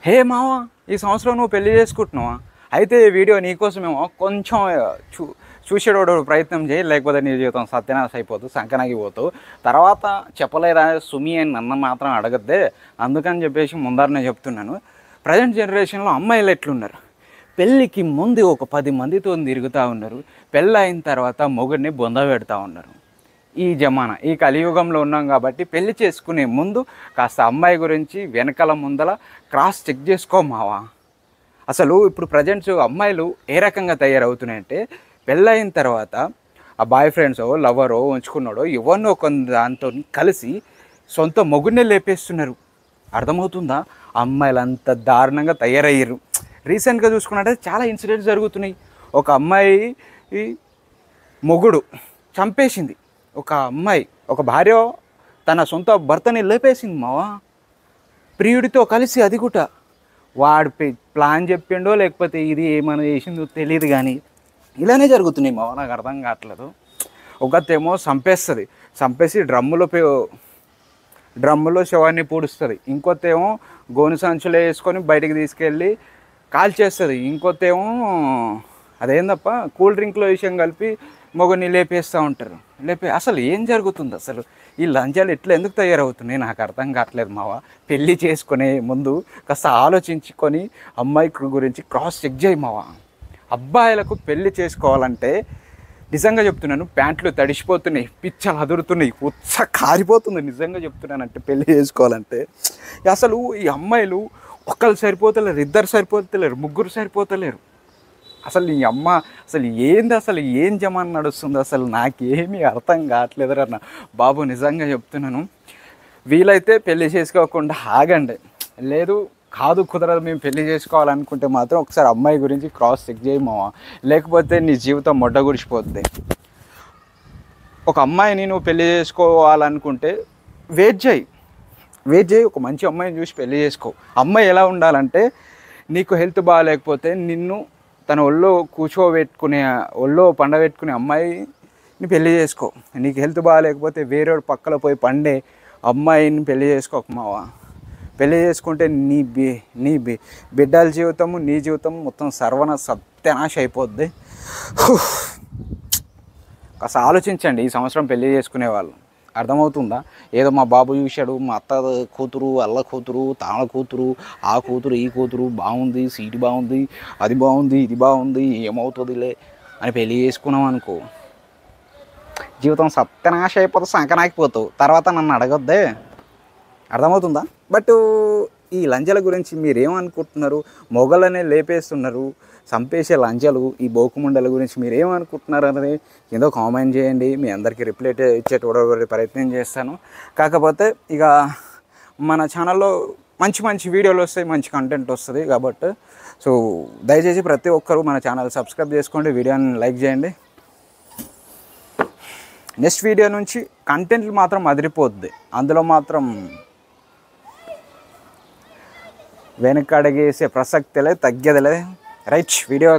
హే మావా, ఈ సంవత్సరం నువ్వు పెళ్లి చేసుకుంటున్నావా? అయితే ఈ వీడియో నీకోసమేమో కొంచెం చూసేటోడు ప్రయత్నం చేయి, లేకపోతే నీ జీవితం సత్యనాశ అయిపోతుంది, సంకనాగిపోతావు. తర్వాత చెప్పలేదా సుమి అని నన్ను మాత్రం అడగద్దే. అందుకని చెప్పేసి ముందరనే చెప్తున్నాను. ప్రజెంట్ జనరేషన్లో అమ్మాయిలు ఎట్లున్నారు, పెళ్ళికి ముందు ఒక 10 మందితో తిరుగుతూ ఉన్నారు, పెళ్ళి అయిన తర్వాత మొగుడిని బొంద పెడతా ఉన్నారు. ఈ జమానా, ఈ కలియుగంలో ఉన్నాం కాబట్టి పెళ్లి చేసుకునే ముందు కాస్త అమ్మాయి గురించి వెనకాల ముందల క్రాస్ చెక్ చేసుకో మావా. అసలు ఇప్పుడు ప్రజెంట్స్ అమ్మాయిలు ఏ రకంగా తయారవుతున్నాయంటే, పెళ్ళయిన తర్వాత ఆ బాయ్ ఫ్రెండ్సో లవరో ఉంచుకున్నాడో ఎవరినో కొన్ని దాంతో కలిసి సొంత మొగుడినే లేపేస్తున్నారు. అర్థమవుతుందా? అమ్మాయిలు అంత దారుణంగా తయారయ్యారు. రీసెంట్గా చూసుకున్నట్టే చాలా ఇన్సిడెంట్స్ జరుగుతున్నాయి. ఒక అమ్మాయి మొగుడు చంపేసింది, ఒక అమ్మాయి ఒక భార్య తన సొంత భర్తని లేపేసింది మావా, ప్రియుడితో కలిసి. అది కూడా వాడు ప్లాన్ చెప్పిండో లేకపోతే ఇది ఏమైనా చేసిందో తెలియదు, కానీ ఇలానే జరుగుతున్నాయి మావా. నాకు అర్థం కావట్లేదు. ఒకతేమో చంపేసి డ్రమ్ములో శవాన్ని పూడుస్తుంది, ఇంకొతేమో గోను సంచులు వేసుకొని బయటికి తీసుకెళ్ళి కాల్చేస్తుంది, ఇంకొతేమో అదేందప్ప కూల్ డ్రింక్లో విషయం కలిపి మొగుని లేపేస్తూ ఉంటారు. అసలు ఏం జరుగుతుంది? అసలు ఈ లంచాలు ఎట్లా ఎందుకు తయారవుతున్నాయి నాకు అర్థం కావట్లేదు మావా. పెళ్ళి చేసుకునే ముందు కాస్త ఆలోచించుకొని అమ్మాయి గురించి క్రాస్ చెక్ చేయి మావా. అబ్బాయిలకు పెళ్ళి చేసుకోవాలంటే నిజంగా చెప్తున్నాను, ప్యాంట్లు తడిసిపోతున్నాయి, పిచ్చలు అదురుతున్నాయి, ఉత్స కారిపోతుంది. నిజంగా చెప్తున్నానంటే పెళ్ళి చేసుకోవాలంటే అసలు ఈ అమ్మాయిలు ఒక్కరు సరిపోతలేరు, ఇద్దరు సరిపోతలేరు, ముగ్గురు సరిపోతలేరు. అసలు నీ అమ్మ అసలు ఏంది, అసలు ఏం జమాన్ నడుస్తుంది, అసలు నాకేమీ అర్థం కావట్లేదు అన్న బాబు. నిజంగా చెప్తున్నాను, వీలైతే పెళ్లి చేసుకోకుండా ఆగండి. లేదు కాదు కుదరదు మేము పెళ్లి చేసుకోవాలనుకుంటే మాత్రం ఒకసారి అమ్మాయి గురించి క్రాస్ చెక్ చేయమావా, లేకపోతే నీ జీవితం మొడ్డ గుడిచిపోతుంది. ఒక అమ్మాయిని నువ్వు పెళ్లి చేసుకోవాలనుకుంటే వెయిట్ చేయి, ఒక మంచి అమ్మాయిని చూసి పెళ్లి చేసుకో. అమ్మాయి ఎలా ఉండాలంటే, నీకు హెల్త్ బాగాలేకపోతే నిన్ను తన ఒళ్ళో పండబెట్టుకునే అమ్మాయిని పెళ్లి చేసుకో. నీకు హెల్త్ బాగాలేకపోతే వేరే పక్కన పోయి పండే అమ్మాయిని పెళ్లి చేసుకోక మావా. పెళ్లి చేసుకుంటే నీ బిడ్డల జీవితము నీ జీవితం మొత్తం సత్యనాశ అయిపోద్ది. కాస్త ఆలోచించండి ఈ సంవత్సరం పెళ్లి చేసుకునే వాళ్ళు. అర్థమవుతుందా? ఏదో మా బాబు చూశాడు, మా అత్త కూతురు, అల్ల కూతురు, తాళ కూతురు, ఆ కూతురు, ఈ కూతురు బాగుంది, సీటు బాగుంది, అది బాగుంది, ఇది బాగుంది, ఏమవుతుందిలే అని పెళ్ళి చేసుకున్నాం అనుకో, జీవితం సత్యనాశ అయిపోతే సంకనాకిపోతావు. తర్వాత నన్ను అడగొద్దే. అర్థమవుతుందా? బట్ ఈ లంజల గురించి మీరేమనుకుంటున్నారు? మొగలనే లేపేస్తున్నారు, చంపేసే లంజలు, ఈ బోకుముండల గురించి మీరేమనుకుంటున్నారు అనేది ఏదో కామెంట్ చేయండి. మీ అందరికీ రిప్లై ఇచ్చేటటువంటి ప్రయత్నం చేస్తాను. కాకపోతే ఇక మన ఛానల్లో మంచి వీడియోలు వస్తాయి, మంచి కంటెంట్ వస్తుంది కాబట్టి సో దయచేసి ప్రతి ఒక్కరూ మన ఛానల్ సబ్స్క్రైబ్ చేసుకోండి, వీడియోని లైక్ చేయండి. నెక్స్ట్ వీడియో నుంచి కంటెంట్లు మాత్రం అదిరిపోద్ది, అందులో మాత్రం వెనక అడిగేసే ప్రసక్తిలే, తగ్గేదిలే. Right, video